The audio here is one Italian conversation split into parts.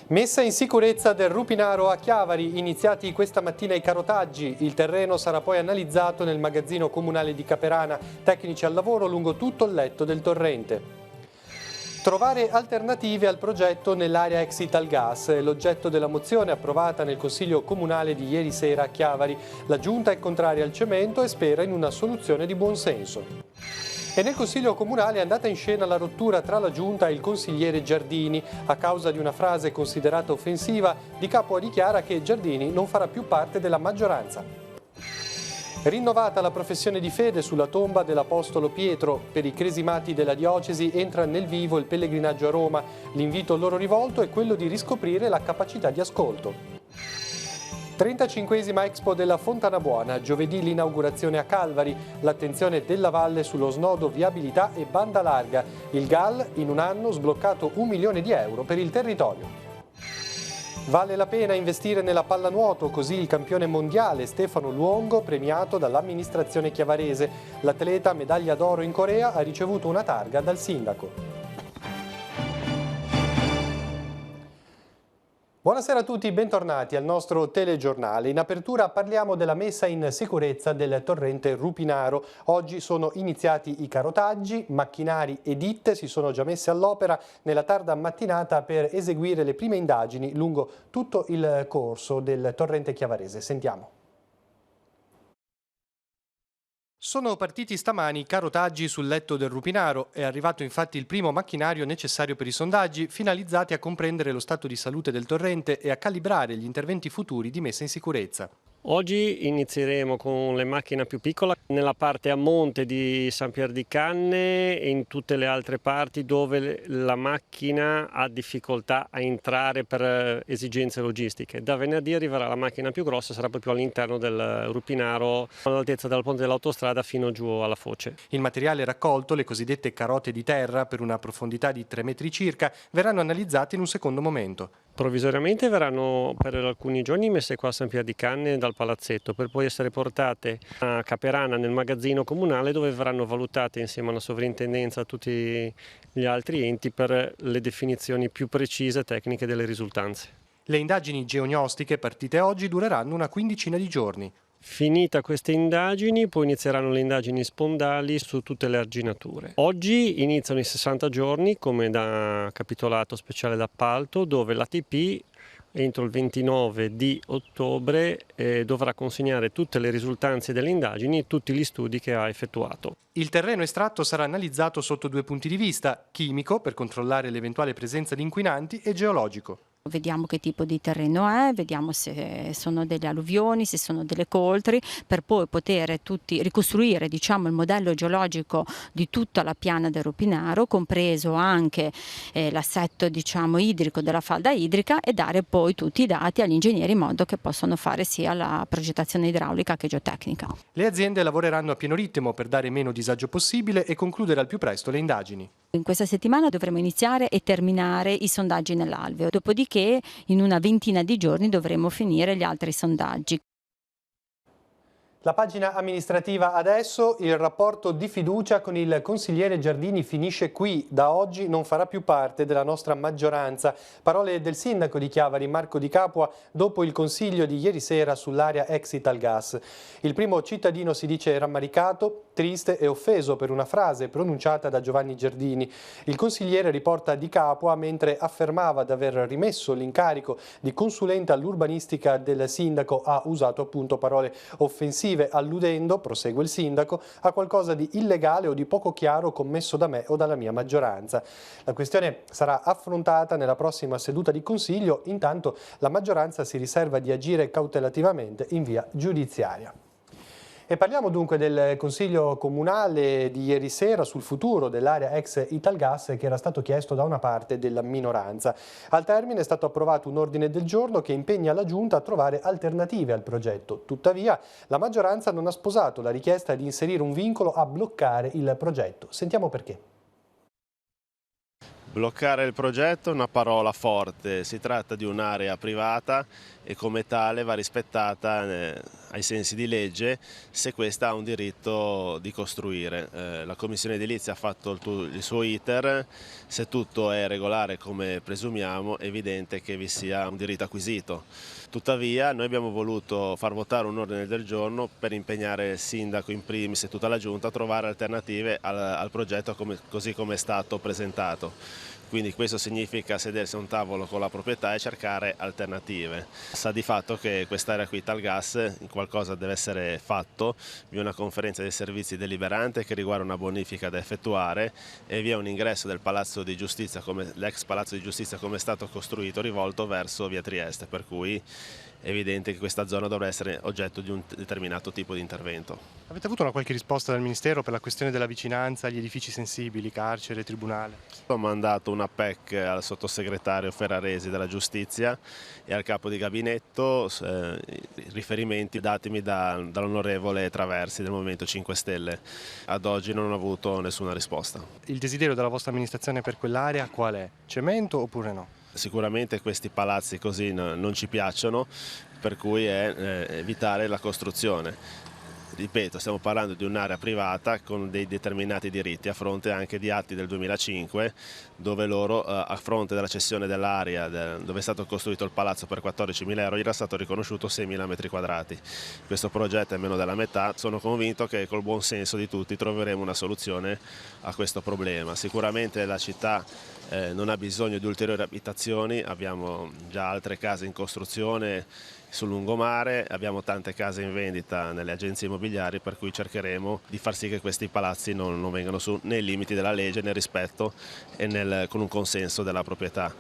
Messa in sicurezza del Rupinaro a Chiavari, iniziati questa mattina i carotaggi. Il terreno sarà poi analizzato nel magazzino comunale di Caperana, tecnici al lavoro lungo tutto il letto del torrente. Trovare alternative al progetto nell'area ex Italgas è l'oggetto della mozione approvata nel Consiglio Comunale di ieri sera a Chiavari. La Giunta è contraria al cemento e spera in una soluzione di buon senso. E nel Consiglio Comunale è andata in scena la rottura tra la Giunta e il consigliere Giardini. A causa di una frase considerata offensiva, Di Capua dichiara che Giardini non farà più parte della maggioranza. Rinnovata la professione di fede sulla tomba dell'Apostolo Pietro. Per i cresimati della diocesi entra nel vivo il pellegrinaggio a Roma. L'invito loro rivolto è quello di riscoprire la capacità di ascolto. 35esima Expo della Fontana Buona, giovedì l'inaugurazione a Calvari, l'attenzione della Valle sullo snodo viabilità e banda larga. Il GAL in un anno sbloccato 1 milione di euro per il territorio. Vale la pena investire nella pallanuoto, così il campione mondiale Stefano Luongo premiato dall'amministrazione chiavarese. L'atleta medaglia d'oro in Corea ha ricevuto una targa dal sindaco. Buonasera a tutti, bentornati al nostro telegiornale. In apertura parliamo della messa in sicurezza del torrente Rupinaro. Oggi sono iniziati i carotaggi, macchinari e ditte si sono già messe all'opera nella tarda mattinata per eseguire le prime indagini lungo tutto il corso del torrente chiavarese. Sentiamo. Sono partiti stamani i carotaggi sul letto del Rupinaro. È arrivato infatti il primo macchinario necessario per i sondaggi, finalizzati a comprendere lo stato di salute del torrente e a calibrare gli interventi futuri di messa in sicurezza. Oggi inizieremo con le macchine più piccole nella parte a monte di San Pier di Canne e in tutte le altre parti dove la macchina ha difficoltà a entrare per esigenze logistiche. Da venerdì arriverà la macchina più grossa, sarà proprio all'interno del Rupinaro, all'altezza del ponte dell'autostrada fino giù alla foce. Il materiale raccolto, le cosiddette carote di terra, per una profondità di 3 metri circa, verranno analizzate in un secondo momento. Provvisoriamente verranno per alcuni giorni messe qua a San Pier di Canne dal palazzetto per poi essere portate a Caperana nel magazzino comunale dove verranno valutate insieme alla sovrintendenza a tutti gli altri enti per le definizioni più precise tecniche delle risultanze. Le indagini geognostiche partite oggi dureranno una quindicina di giorni. Finita queste indagini, poi inizieranno le indagini spondali su tutte le arginature. Oggi iniziano i 60 giorni come da capitolato speciale d'appalto, dove l'ATP entro il 29 di ottobre dovrà consegnare tutte le risultanze delle indagini e tutti gli studi che ha effettuato. Il terreno estratto sarà analizzato sotto 2 punti di vista: chimico, per controllare l'eventuale presenza di inquinanti, e geologico. Vediamo che tipo di terreno è, vediamo se sono delle alluvioni, se sono delle coltri, per poi poter ricostruire, diciamo, il modello geologico di tutta la piana del Rupinaro, compreso anche l'assetto, diciamo, idrico della falda idrica, e dare poi tutti i dati agli ingegneri in modo che possano fare sia la progettazione idraulica che geotecnica. Le aziende lavoreranno a pieno ritmo per dare meno disagio possibile e concludere al più presto le indagini. In questa settimana dovremo iniziare e terminare i sondaggi nell'alveo, dopodiché in una ventina di giorni dovremo finire gli altri sondaggi. La pagina amministrativa adesso, il rapporto di fiducia con il consigliere Giardini finisce qui. Da oggi non farà più parte della nostra maggioranza. Parole del sindaco di Chiavari, Marco Di Capua, dopo il consiglio di ieri sera sull'area ex Italgas. Il primo cittadino si dice rammaricato, triste e offeso per una frase pronunciata da Giovanni Giardini. Il consigliere riporta Di Capua mentre affermava di aver rimesso l'incarico di consulente all'urbanistica del sindaco, ha usato appunto parole offensive, alludendo, prosegue il sindaco, a qualcosa di illegale o di poco chiaro commesso da me o dalla mia maggioranza. La questione sarà affrontata nella prossima seduta di consiglio, intanto la maggioranza si riserva di agire cautelativamente in via giudiziaria. E parliamo dunque del Consiglio Comunale di ieri sera sul futuro dell'area ex Italgas, che era stato chiesto da una parte della minoranza. Al termine è stato approvato un ordine del giorno che impegna la Giunta a trovare alternative al progetto. Tuttavia la maggioranza non ha sposato la richiesta di inserire un vincolo a bloccare il progetto. Sentiamo perché. Bloccare il progetto è una parola forte, si tratta di un'area privata e come tale va rispettata ai sensi di legge se questa ha un diritto di costruire. La Commissione Edilizia ha fatto il suo iter, se tutto è regolare come presumiamo è evidente che vi sia un diritto acquisito. Tuttavia noi abbiamo voluto far votare un ordine del giorno per impegnare il sindaco in primis e tutta la giunta a trovare alternative al progetto così come è stato presentato. Quindi questo significa sedersi a un tavolo con la proprietà e cercare alternative. Sa di fatto che quest'area qui Italgas qualcosa deve essere fatto, vi è una conferenza dei servizi deliberante che riguarda una bonifica da effettuare e vi è un ingresso del Palazzo di Giustizia, l'ex Palazzo di Giustizia come è stato costruito, rivolto verso via Trieste, per cui è evidente che questa zona dovrà essere oggetto di un determinato tipo di intervento. Avete avuto una qualche risposta dal Ministero per la questione della vicinanza agli edifici sensibili, carcere, tribunale? Ho mandato una PEC al sottosegretario Ferraresi della Giustizia e al capo di gabinetto, riferimenti datemi dall'onorevole Traversi del Movimento 5 Stelle. Ad oggi non ho avuto nessuna risposta. Il desiderio della vostra amministrazione per quell'area qual è? Cemento oppure no? Sicuramente questi palazzi così non ci piacciono, per cui è evitare la costruzione. Ripeto, stiamo parlando di un'area privata con dei determinati diritti a fronte anche di atti del 2005 dove loro a fronte della cessione dell'area dove è stato costruito il palazzo per 14.000 euro gli era stato riconosciuto 6.000 metri quadrati. Questo progetto è meno della metà, sono convinto che col buon senso di tutti troveremo una soluzione a questo problema. Sicuramente la città non ha bisogno di ulteriori abitazioni, abbiamo già altre case in costruzione sul lungomare, abbiamo tante case in vendita nelle agenzie immobiliari, per cui cercheremo di far sì che questi palazzi non vengano su nei limiti della legge, nel rispetto e con un consenso della proprietà.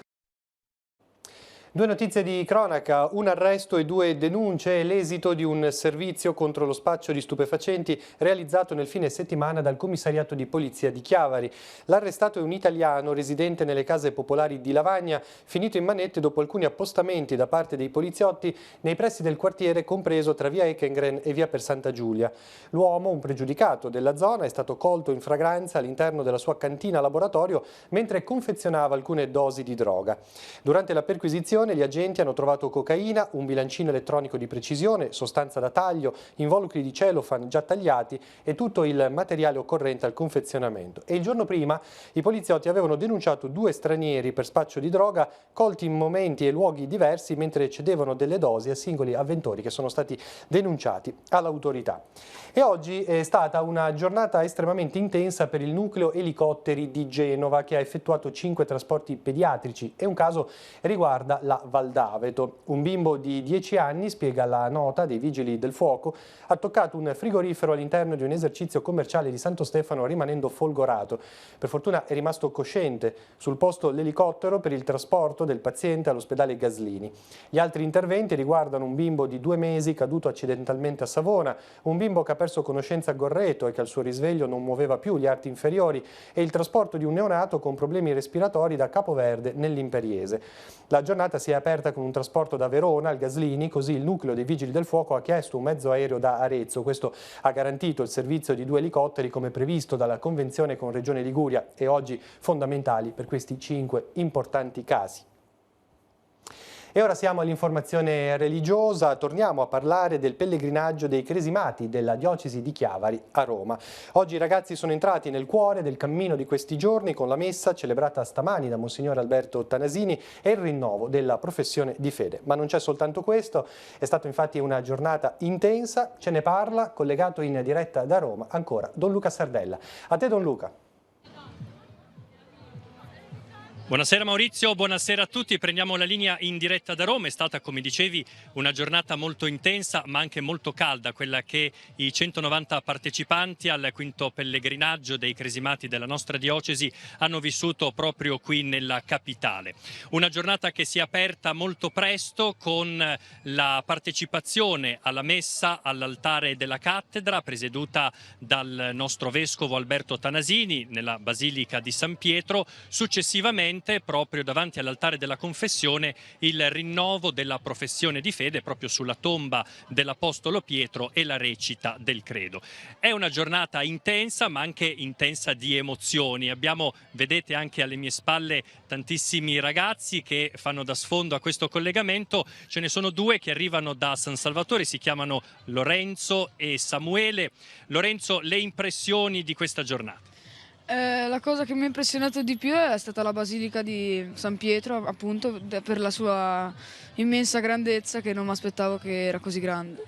Due notizie di cronaca, un arresto e 2 denunce, l'esito di un servizio contro lo spaccio di stupefacenti realizzato nel fine settimana dal commissariato di polizia di Chiavari. L'arrestato è un italiano residente nelle case popolari di Lavagna, finito in manette dopo alcuni appostamenti da parte dei poliziotti nei pressi del quartiere compreso tra via Echengren e via per Santa Giulia. L'uomo, un pregiudicato della zona, è stato colto in fragranza all'interno della sua cantina laboratorio mentre confezionava alcune dosi di droga. Durante la perquisizione gli agenti hanno trovato cocaina, un bilancino elettronico di precisione, sostanza da taglio, involucri di cellophane già tagliati e tutto il materiale occorrente al confezionamento. E il giorno prima i poliziotti avevano denunciato 2 stranieri per spaccio di droga colti in momenti e luoghi diversi mentre cedevano delle dosi a singoli avventori che sono stati denunciati all'autorità. E oggi è stata una giornata estremamente intensa per il nucleo elicotteri di Genova che ha effettuato 5 trasporti pediatrici e un caso riguarda la Val d'Aveto. Un bimbo di 10 anni, spiega la nota dei Vigili del Fuoco, ha toccato un frigorifero all'interno di un esercizio commerciale di Santo Stefano rimanendo folgorato. Per fortuna è rimasto cosciente. Sul posto l'elicottero per il trasporto del paziente all'ospedale Gaslini. Gli altri interventi riguardano un bimbo di 2 mesi caduto accidentalmente a Savona, un bimbo che ha perso conoscenza a Gorreto e che al suo risveglio non muoveva più gli arti inferiori e il trasporto di un neonato con problemi respiratori da Capoverde nell'Imperiese. La giornata si è aperta con un trasporto da Verona al Gaslini, così il nucleo dei Vigili del Fuoco ha chiesto un mezzo aereo da Arezzo. Questo ha garantito il servizio di 2 elicotteri come previsto dalla convenzione con Regione Liguria e oggi fondamentali per questi 5 importanti casi. E ora siamo all'informazione religiosa, torniamo a parlare del pellegrinaggio dei Cresimati della diocesi di Chiavari a Roma. Oggi i ragazzi sono entrati nel cuore del cammino di questi giorni con la messa celebrata stamani da Monsignor Alberto Tanasini e il rinnovo della professione di fede. Ma non c'è soltanto questo, è stata infatti una giornata intensa, ce ne parla, collegato in diretta da Roma, ancora Don Luca Sardella. A te Don Luca. Buonasera Maurizio, buonasera a tutti. Prendiamo la linea in diretta da Roma. È stata, come dicevi, una giornata molto intensa ma anche molto calda, quella che i 190 partecipanti al quinto pellegrinaggio dei Cresimati della nostra diocesi hanno vissuto proprio qui nella capitale. Una giornata che si è aperta molto presto con la partecipazione alla messa all'altare della cattedra presieduta dal nostro vescovo Alberto Tanasini nella Basilica di San Pietro. Successivamente importante proprio davanti all'altare della confessione il rinnovo della professione di fede proprio sulla tomba dell'Apostolo Pietro e la recita del credo. È una giornata intensa, ma anche intensa di emozioni. Abbiamo, vedete anche alle mie spalle, tantissimi ragazzi che fanno da sfondo a questo collegamento. Ce ne sono due che arrivano da San Salvatore, si chiamano Lorenzo e Samuele. Lorenzo, le impressioni di questa giornata? La cosa che mi ha impressionato di più è stata la Basilica di San Pietro, appunto, per la sua immensa grandezza, che non mi aspettavo che era così grande.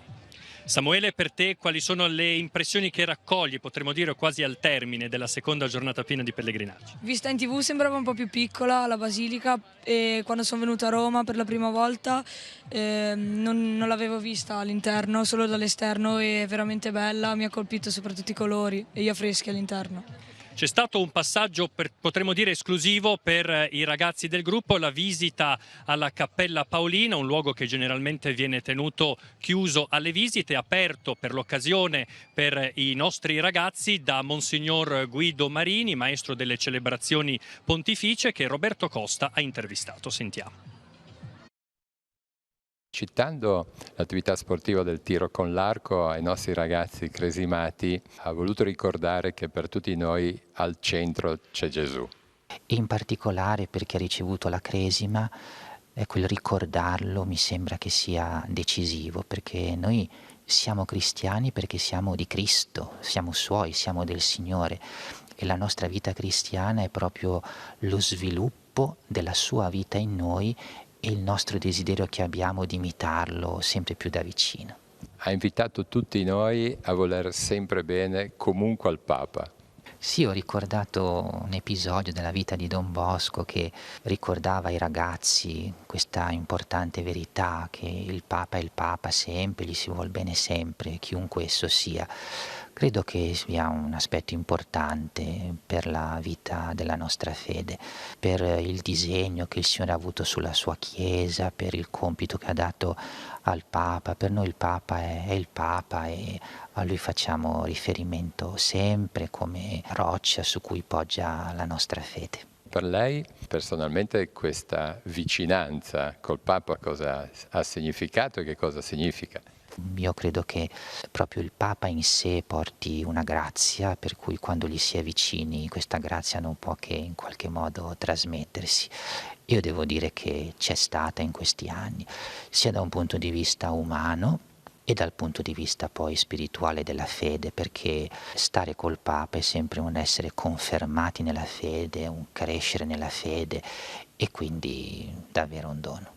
Samuele, per te quali sono le impressioni che raccogli, potremmo dire quasi al termine della seconda giornata piena di pellegrinaggio? Vista in TV sembrava un po' più piccola la Basilica e quando sono venuta a Roma per la prima volta non l'avevo vista all'interno, solo dall'esterno, è veramente bella, mi ha colpito soprattutto i colori e gli affreschi all'interno. C'è stato un passaggio, potremmo dire esclusivo per i ragazzi del gruppo, la visita alla Cappella Paolina, un luogo che generalmente viene tenuto chiuso alle visite, aperto per l'occasione per i nostri ragazzi da Monsignor Guido Marini, maestro delle celebrazioni pontificie, che Roberto Costa ha intervistato. Sentiamo. Citando l'attività sportiva del tiro con l'arco ai nostri ragazzi cresimati, ha voluto ricordare che per tutti noi al centro c'è Gesù. In particolare perché ha ricevuto la cresima, ecco, il ricordarlo mi sembra che sia decisivo, perché noi siamo cristiani perché siamo di Cristo, siamo Suoi, siamo del Signore e la nostra vita cristiana è proprio lo sviluppo della Sua vita in noi e il nostro desiderio che abbiamo di imitarlo sempre più da vicino. Ha invitato tutti noi a voler sempre bene comunque al Papa. Sì, ho ricordato un episodio della vita di Don Bosco che ricordava ai ragazzi questa importante verità che il Papa è il Papa sempre, gli si vuol bene sempre, chiunque esso sia. Credo che sia un aspetto importante per la vita della nostra fede, per il disegno che il Signore ha avuto sulla sua Chiesa, per il compito che ha dato al Papa. Per noi il Papa è il Papa e a Lui facciamo riferimento sempre come roccia su cui poggia la nostra fede. Per lei personalmente questa vicinanza col Papa cosa ha significato e che cosa significa? Io credo che proprio il Papa in sé porti una grazia, per cui quando gli si è vicini questa grazia non può che in qualche modo trasmettersi. Io devo dire che c'è stata in questi anni, sia da un punto di vista umano e dal punto di vista poi spirituale della fede, perché stare col Papa è sempre un essere confermati nella fede, un crescere nella fede e quindi davvero un dono.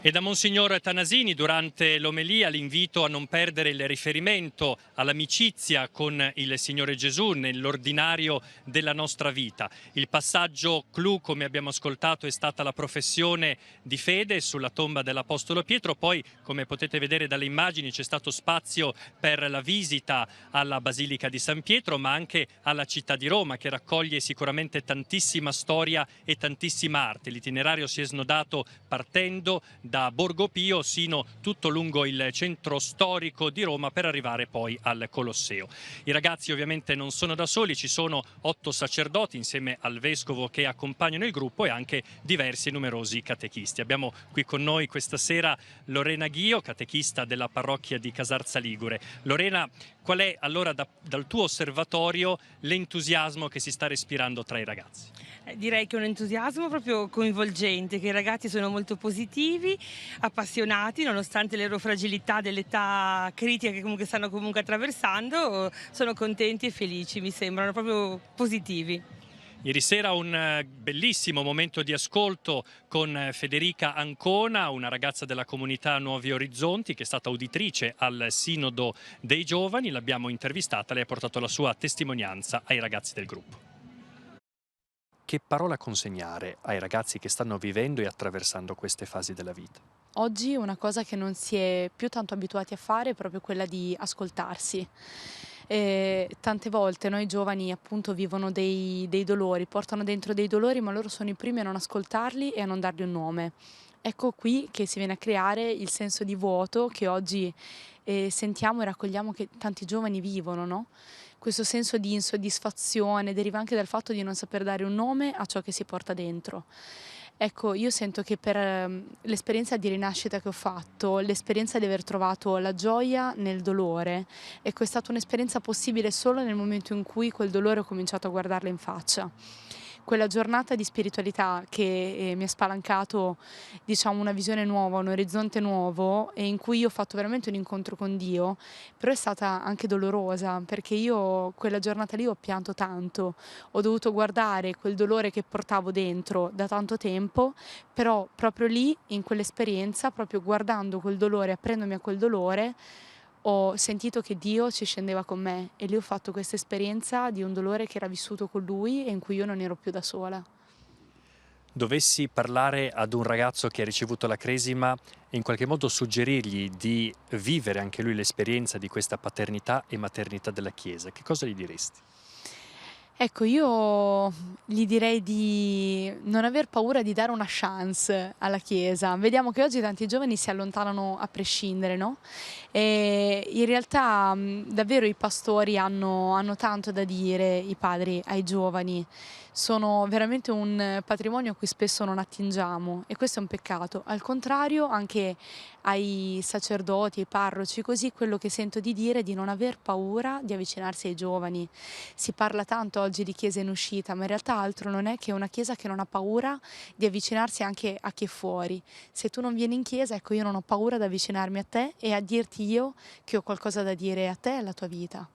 E da Monsignor Tanasini, durante l'omelia, l'invito a non perdere il riferimento all'amicizia con il Signore Gesù nell'ordinario della nostra vita. Il passaggio clou, come abbiamo ascoltato, è stata la professione di fede sulla tomba dell'Apostolo Pietro. Poi, come potete vedere dalle immagini, c'è stato spazio per la visita alla Basilica di San Pietro, ma anche alla città di Roma, che raccoglie sicuramente tantissima storia e tantissima arte. L'itinerario si è snodato partendo da Borgo Pio sino tutto lungo il centro storico di Roma per arrivare poi al Colosseo. I ragazzi ovviamente non sono da soli, ci sono 8 sacerdoti insieme al vescovo che accompagnano il gruppo e anche diversi e numerosi catechisti. Abbiamo qui con noi questa sera Lorena Ghio, catechista della parrocchia di Casarza Ligure. Lorena, qual è allora dal tuo osservatorio l'entusiasmo che si sta respirando tra i ragazzi? Direi che è un entusiasmo proprio coinvolgente, che i ragazzi sono molto positivi, appassionati, nonostante le loro fragilità dell'età critica che comunque stanno attraversando, sono contenti e felici, mi sembrano proprio positivi. Ieri sera un bellissimo momento di ascolto con Federica Ancona, una ragazza della comunità Nuovi Orizzonti che è stata uditrice al Sinodo dei Giovani. L'abbiamo intervistata, lei ha portato la sua testimonianza ai ragazzi del gruppo. Che parola consegnare ai ragazzi che stanno vivendo e attraversando queste fasi della vita? Oggi una cosa che non si è più tanto abituati a fare è proprio quella di ascoltarsi. Tante volte noi giovani appunto vivono dei dolori, portano dentro dei dolori, ma loro sono i primi a non ascoltarli e a non dargli un nome. Ecco qui che si viene a creare il senso di vuoto che oggi sentiamo e raccogliamo che tanti giovani vivono, no? questo senso di insoddisfazione deriva anche dal fatto di non saper dare un nome a ciò che si porta dentro. Ecco, io sento che per l'esperienza di rinascita che ho fatto, l'esperienza di aver trovato la gioia nel dolore, ecco, è stata un'esperienza possibile solo nel momento in cui quel dolore ho cominciato a guardarlo in faccia. Quella giornata di spiritualità che mi ha spalancato, diciamo, una visione nuova, un orizzonte nuovo, e in cui io ho fatto veramente un incontro con Dio, però è stata anche dolorosa, perché io quella giornata lì ho pianto tanto, ho dovuto guardare quel dolore che portavo dentro da tanto tempo, però proprio lì, in quell'esperienza, proprio guardando quel dolore, aprendomi a quel dolore, ho sentito che Dio ci scendeva con me, e lì ho fatto questa esperienza di un dolore che era vissuto con Lui e in cui io non ero più da sola. Dovessi parlare ad un ragazzo che ha ricevuto la cresima e in qualche modo suggerirgli di vivere anche lui l'esperienza di questa paternità e maternità della Chiesa, che cosa gli diresti? Ecco, io gli direi di non aver paura di dare una chance alla Chiesa. Vediamo che oggi tanti giovani si allontanano a prescindere, no? E in realtà davvero i pastori hanno tanto da dire, i padri, ai giovani. Sono veramente un patrimonio a cui spesso non attingiamo, e questo è un peccato. Al contrario, anche ai sacerdoti, ai parroci, così, quello che sento di dire è di non aver paura di avvicinarsi ai giovani. Si parla tanto oggi di chiesa in uscita, ma in realtà altro non è che una chiesa che non ha paura di avvicinarsi anche a chi è fuori. Se tu non vieni in chiesa, ecco, io non ho paura di avvicinarmi a te e a dirti io che ho qualcosa da dire a te e alla tua vita.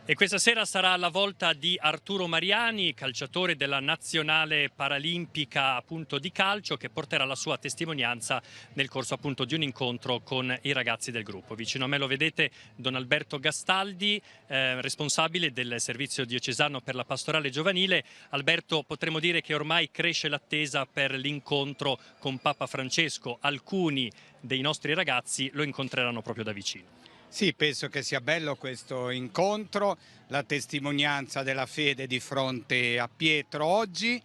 E questa sera sarà la volta di Arturo Mariani, calciatore della Nazionale Paralimpica appunto di calcio, che porterà la sua testimonianza nel corso appunto di un incontro con i ragazzi del gruppo. Vicino a me lo vedete Don Alberto Gastaldi, responsabile del servizio diocesano per la pastorale giovanile. Alberto, potremmo dire che ormai cresce l'attesa per l'incontro con Papa Francesco. Alcuni dei nostri ragazzi lo incontreranno proprio da vicino. Sì, penso che sia bello questo incontro, la testimonianza della fede di fronte a Pietro oggi.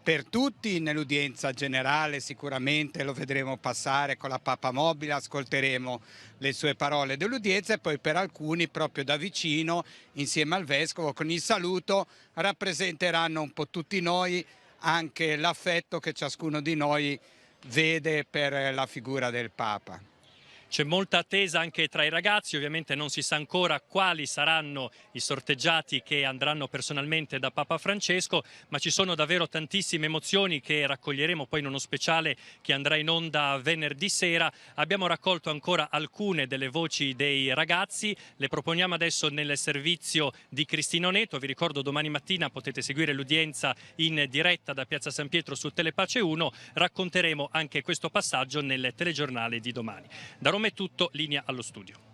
Per tutti nell'udienza generale sicuramente lo vedremo passare con la Papa Mobile, ascolteremo le sue parole dell'udienza, e poi per alcuni proprio da vicino, insieme al Vescovo, con il saluto, rappresenteranno un po' tutti noi, anche l'affetto che ciascuno di noi vede per la figura del Papa. C'è molta attesa anche tra i ragazzi, ovviamente non si sa ancora quali saranno i sorteggiati che andranno personalmente da Papa Francesco, ma ci sono davvero tantissime emozioni che raccoglieremo poi in uno speciale che andrà in onda venerdì sera. Abbiamo raccolto ancora alcune delle voci dei ragazzi, le proponiamo adesso nel servizio di Cristina Oneto. Vi ricordo, domani mattina potete seguire l'udienza in diretta da Piazza San Pietro su Telepace 1, racconteremo anche questo passaggio nel telegiornale di domani. Da Roma è tutto, linea allo studio.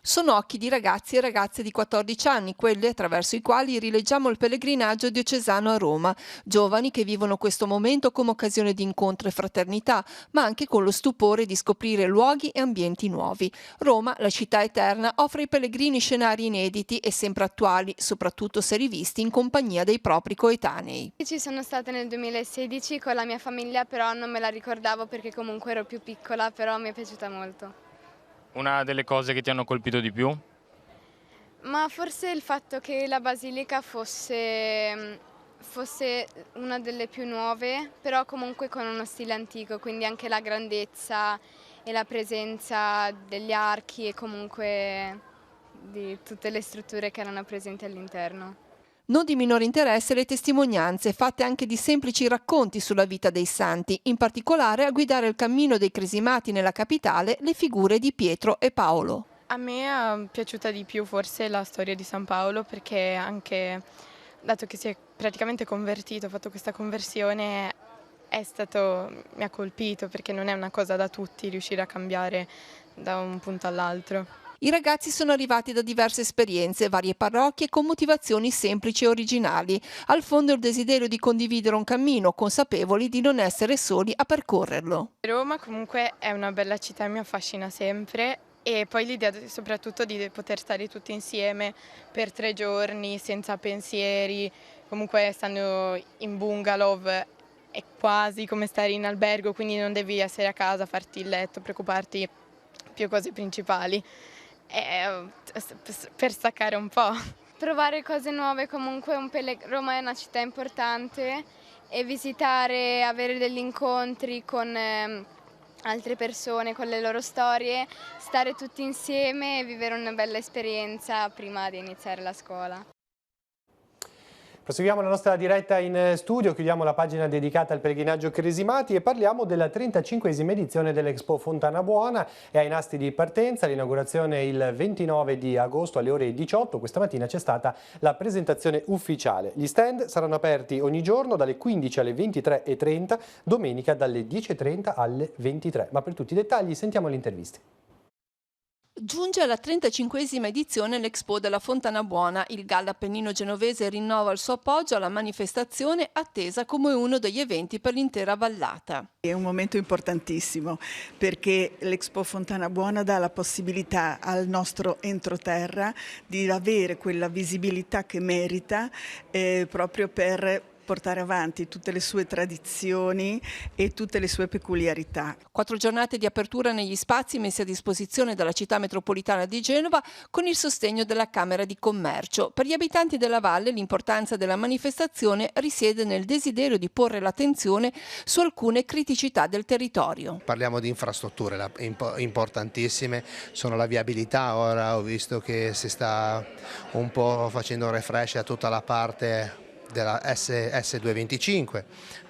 Sono occhi di ragazzi e ragazze di 14 anni, quelli attraverso i quali rileggiamo il pellegrinaggio diocesano a Roma, giovani che vivono questo momento come occasione di incontro e fraternità, ma anche con lo stupore di scoprire luoghi e ambienti nuovi. Roma, la città eterna, offre ai pellegrini scenari inediti e sempre attuali, soprattutto se rivisti in compagnia dei propri coetanei. Ci sono stata nel 2016 con la mia famiglia, però non me la ricordavo perché comunque ero più piccola, però mi è piaciuta molto. Una delle cose che ti hanno colpito di più? Ma forse il fatto che la basilica fosse una delle più nuove, però comunque con uno stile antico, quindi anche la grandezza e la presenza degli archi e comunque di tutte le strutture che erano presenti all'interno. Non di minore interesse le testimonianze fatte anche di semplici racconti sulla vita dei santi, in particolare a guidare il cammino dei cresimati nella capitale le figure di Pietro e Paolo. A me è piaciuta di più forse la storia di San Paolo, perché anche dato che si è praticamente convertito, ha fatto questa conversione, mi ha colpito, perché non è una cosa da tutti riuscire a cambiare da un punto all'altro. I ragazzi sono arrivati da diverse esperienze, varie parrocchie con motivazioni semplici e originali. Al fondo il desiderio di condividere un cammino, consapevoli di non essere soli a percorrerlo. Roma comunque è una bella città e mi affascina sempre, e poi l'idea soprattutto di poter stare tutti insieme per 3 giorni senza pensieri, comunque stando in bungalow è quasi come stare in albergo, quindi non devi essere a casa, farti il letto, preoccuparti più cose principali, per staccare un po'. Provare cose nuove, comunque Roma è una città importante e visitare, avere degli incontri con altre persone, con le loro storie, stare tutti insieme e vivere una bella esperienza prima di iniziare la scuola. Proseguiamo la nostra diretta in studio, chiudiamo la pagina dedicata al pellegrinaggio Cresimati e parliamo della 35esima edizione dell'Expo Fontana Buona. È ai nastri di partenza, l'inaugurazione il 29 di agosto alle ore 18. Questa mattina c'è stata la presentazione ufficiale. Gli stand saranno aperti ogni giorno dalle 15 alle 23:30, domenica dalle 10:30 alle 23. Ma per tutti i dettagli sentiamo le interviste. Giunge alla 35esima edizione l'Expo della Fontana Buona. Il Gallo Appennino Genovese rinnova il suo appoggio alla manifestazione, attesa come uno degli eventi per l'intera vallata. È un momento importantissimo perché l'Expo Fontana Buona dà la possibilità al nostro entroterra di avere quella visibilità che merita proprio per portare avanti tutte le sue tradizioni e tutte le sue peculiarità. 4 giornate di apertura negli spazi messi a disposizione dalla città metropolitana di Genova con il sostegno della Camera di Commercio. Per gli abitanti della valle l'importanza della manifestazione risiede nel desiderio di porre l'attenzione su alcune criticità del territorio. Parliamo di infrastrutture importantissime, sono la viabilità. Ora ho visto che si sta un po' facendo un refresh a tutta la parte della S225,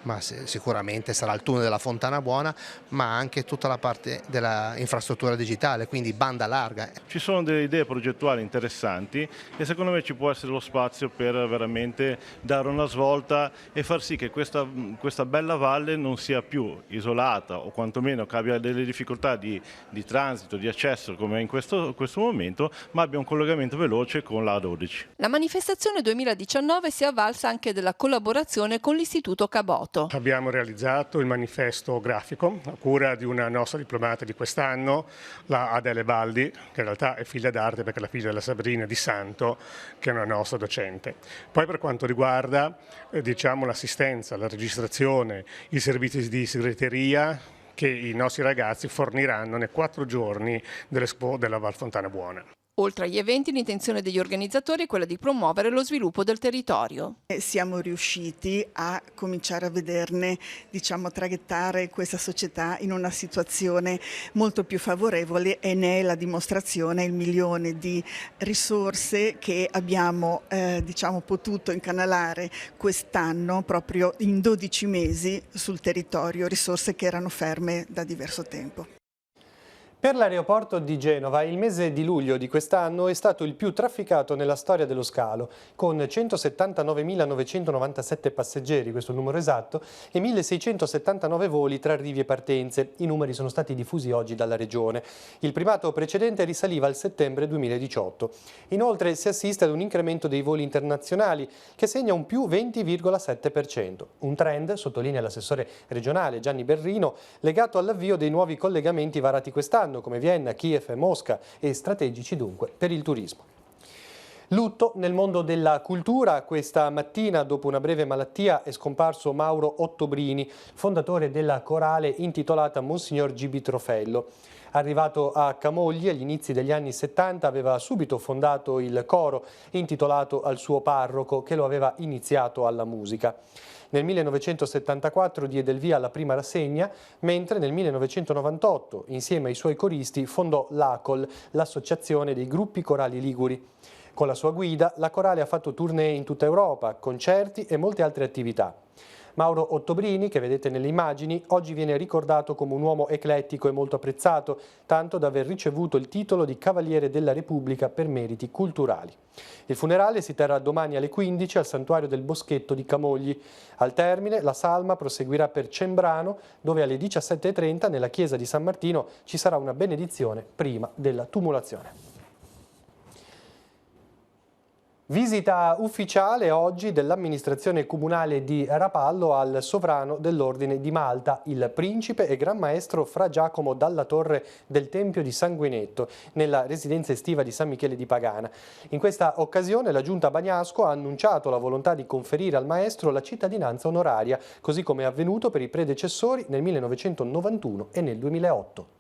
ma sicuramente sarà il tunnel della Fontana Buona, ma anche tutta la parte della infrastruttura digitale, quindi banda larga. Ci sono delle idee progettuali interessanti e secondo me ci può essere lo spazio per veramente dare una svolta e far sì che questa bella valle non sia più isolata o quantomeno che abbia delle difficoltà di transito, di accesso come in questo momento, ma abbia un collegamento veloce con la A12. La manifestazione 2019 si è avvalsa anche della collaborazione con l'Istituto Caboto. Abbiamo realizzato il manifesto grafico a cura di una nostra diplomata di quest'anno, la Adele Baldi, che in realtà è figlia d'arte perché è la figlia della Sabrina Di Santo, che è una nostra docente. Poi per quanto riguarda l'assistenza, la registrazione, i servizi di segreteria che i nostri ragazzi forniranno nei 4 giorni dell'Expo della Val Fontana Buona. Oltre agli eventi, l'intenzione degli organizzatori è quella di promuovere lo sviluppo del territorio. Siamo riusciti a cominciare a vederne, traghettare questa società in una situazione molto più favorevole e ne è la dimostrazione il 1 milione di risorse che abbiamo potuto incanalare quest'anno proprio in 12 mesi sul territorio, risorse che erano ferme da diverso tempo. Per l'aeroporto di Genova il mese di luglio di quest'anno è stato il più trafficato nella storia dello scalo, con 179.997 passeggeri, questo è il numero esatto, e 1.679 voli tra arrivi e partenze. I numeri sono stati diffusi oggi dalla Regione. Il primato precedente risaliva al settembre 2018. Inoltre si assiste ad un incremento dei voli internazionali che segna un più 20,7%. Un trend, sottolinea l'assessore regionale Gianni Berrino, legato all'avvio dei nuovi collegamenti varati quest'anno, come Vienna, Kiev e Mosca, e strategici dunque per il turismo. Lutto nel mondo della cultura. Questa mattina, dopo una breve malattia, è scomparso Mauro Ottobrini, fondatore della corale intitolata Monsignor Gibi Trofello. Arrivato a Camogli agli inizi degli anni 70, aveva subito fondato il coro intitolato al suo parroco, che lo aveva iniziato alla musica. Nel 1974 diede il via alla prima rassegna, mentre nel 1998, insieme ai suoi coristi, fondò l'ACOL, l'Associazione dei Gruppi Corali Liguri. Con la sua guida, la corale ha fatto tournée in tutta Europa, concerti e molte altre attività. Mauro Ottobrini, che vedete nelle immagini, oggi viene ricordato come un uomo eclettico e molto apprezzato, tanto da aver ricevuto il titolo di Cavaliere della Repubblica per meriti culturali. Il funerale si terrà domani alle 15 al Santuario del Boschetto di Camogli. Al termine, la salma proseguirà per Cembrano, dove alle 17:30 nella chiesa di San Martino ci sarà una benedizione prima della tumulazione. Visita ufficiale oggi dell'amministrazione comunale di Rapallo al sovrano dell'Ordine di Malta, il principe e gran maestro Fra Giacomo Dalla Torre del Tempio di Sanguinetto, nella residenza estiva di San Michele di Pagana. In questa occasione la Giunta Bagnasco ha annunciato la volontà di conferire al maestro la cittadinanza onoraria, così come è avvenuto per i predecessori nel 1991 e nel 2008.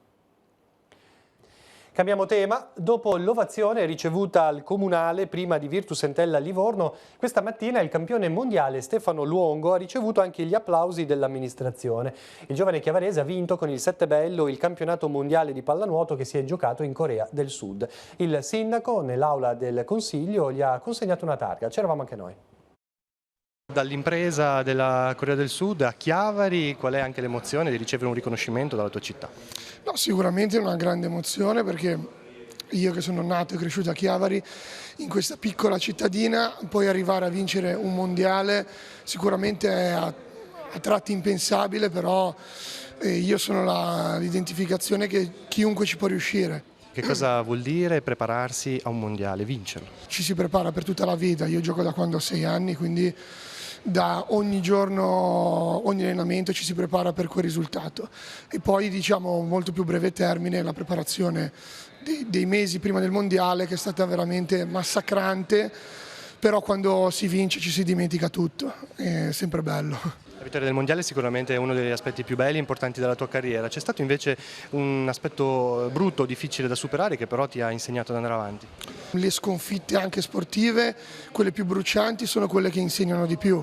Cambiamo tema. Dopo l'ovazione ricevuta al Comunale prima di Virtus Entella Livorno, questa mattina il campione mondiale Stefano Luongo ha ricevuto anche gli applausi dell'amministrazione. Il giovane chiavarese ha vinto con il Sette Bello il campionato mondiale di pallanuoto che si è giocato in Corea del Sud. Il sindaco nell'aula del Consiglio gli ha consegnato una targa. C'eravamo anche noi. Dall'impresa della Corea del Sud a Chiavari, qual è anche l'emozione di ricevere un riconoscimento dalla tua città? No, sicuramente è una grande emozione perché io che sono nato e cresciuto a Chiavari, in questa piccola cittadina, poi arrivare a vincere un mondiale sicuramente è a tratti impensabile, però io sono l'identificazione che chiunque ci può riuscire. Che cosa vuol dire prepararsi a un mondiale, vincerlo? Ci si prepara per tutta la vita, io gioco da quando ho 6 anni, quindi da ogni giorno, ogni allenamento ci si prepara per quel risultato. E poi diciamo molto più breve termine la preparazione dei mesi prima del mondiale, che è stata veramente massacrante, però quando si vince ci si dimentica tutto, è sempre bello. La vittoria del mondiale sicuramente è uno degli aspetti più belli e importanti della tua carriera. C'è stato invece un aspetto brutto, difficile da superare, che però ti ha insegnato ad andare avanti. Le sconfitte anche sportive, quelle più brucianti, sono quelle che insegnano di più.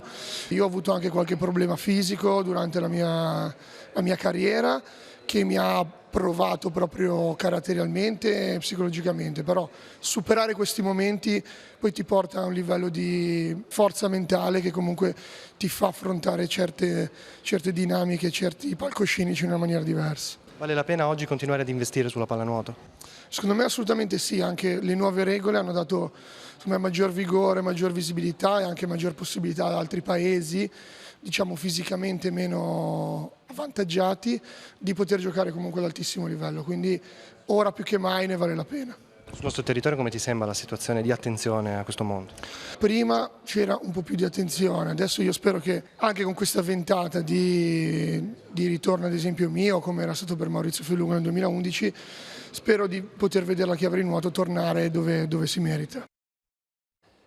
Io ho avuto anche qualche problema fisico durante la mia carriera, che mi ha provato proprio caratterialmente e psicologicamente, però superare questi momenti poi ti porta a un livello di forza mentale che comunque ti fa affrontare certe dinamiche, certi palcoscenici in una maniera diversa. Vale la pena oggi continuare ad investire sulla pallanuoto? Secondo me assolutamente sì, anche le nuove regole hanno dato maggior vigore, maggior visibilità e anche maggior possibilità ad altri paesi, diciamo fisicamente meno avvantaggiati, di poter giocare comunque ad altissimo livello, quindi ora più che mai ne vale la pena. Sul nostro territorio come ti sembra la situazione di attenzione a questo mondo? Prima c'era un po' più di attenzione, adesso io spero che anche con questa ventata di ritorno ad esempio mio, come era stato per Maurizio Felluga nel 2011, spero di poter vedere la Chiavari Nuoto tornare dove si merita.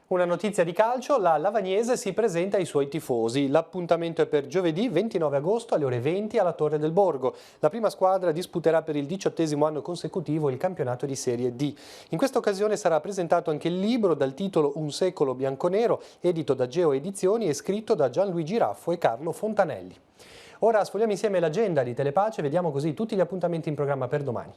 Una notizia di calcio, la Lavagnese si presenta ai suoi tifosi. L'appuntamento è per giovedì 29 agosto alle ore 20 alla Torre del Borgo. La prima squadra disputerà per il 18° anno consecutivo il campionato di Serie D. In questa occasione sarà presentato anche il libro dal titolo Un secolo bianconero, edito da Geo Edizioni e scritto da Gianluigi Raffo e Carlo Fontanelli. Ora sfogliamo insieme l'agenda di Telepace, vediamo così tutti gli appuntamenti in programma per domani.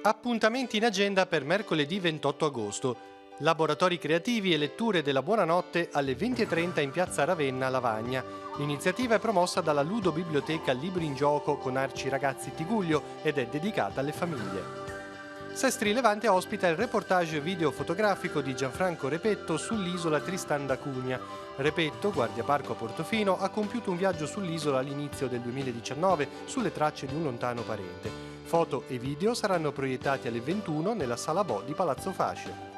Appuntamenti in agenda per mercoledì 28 agosto. Laboratori creativi e letture della buonanotte alle 20:30 in piazza Ravenna, Lavagna. L'iniziativa è promossa dalla Ludobiblioteca Libri in Gioco con Arci Ragazzi Tigullio ed è dedicata alle famiglie. Sestri Levante ospita il reportage video-fotografico di Gianfranco Repetto sull'isola Tristan da Cunha. Repetto, guardiaparco a Portofino, ha compiuto un viaggio sull'isola all'inizio del 2019 sulle tracce di un lontano parente. Foto e video saranno proiettati alle 21 nella Sala Bo di Palazzo Fasce.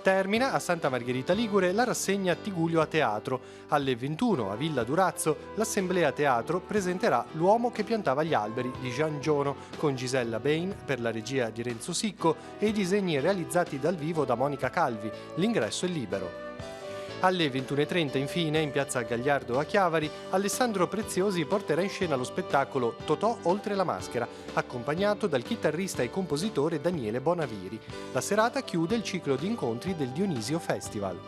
Termina a Santa Margherita Ligure la rassegna Tigullio a teatro. Alle 21 a Villa Durazzo l'Assemblea Teatro presenterà L'uomo che piantava gli alberi di Jean Giono con Gisella Bain per la regia di Renzo Sicco e i disegni realizzati dal vivo da Monica Calvi. L'ingresso è libero. Alle 21:30 infine in piazza Gagliardo a Chiavari Alessandro Preziosi porterà in scena lo spettacolo Totò oltre la maschera, accompagnato dal chitarrista e compositore Daniele Bonaviri. La serata chiude il ciclo di incontri del Dionisio Festival.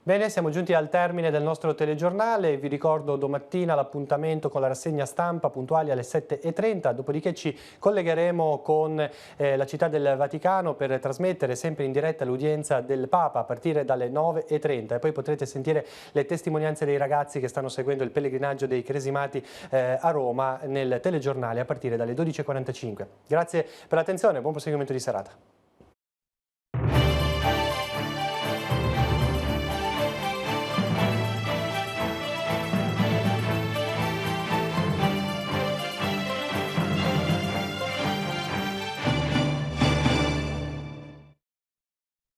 Bene, siamo giunti al termine del nostro telegiornale, vi ricordo domattina l'appuntamento con la rassegna stampa puntuali alle 7:30, dopodiché ci collegheremo con la città del Vaticano per trasmettere sempre in diretta l'udienza del Papa a partire dalle 9:30 e poi potrete sentire le testimonianze dei ragazzi che stanno seguendo il pellegrinaggio dei Cresimati a Roma nel telegiornale a partire dalle 12:45. Grazie per l'attenzione e buon proseguimento di serata.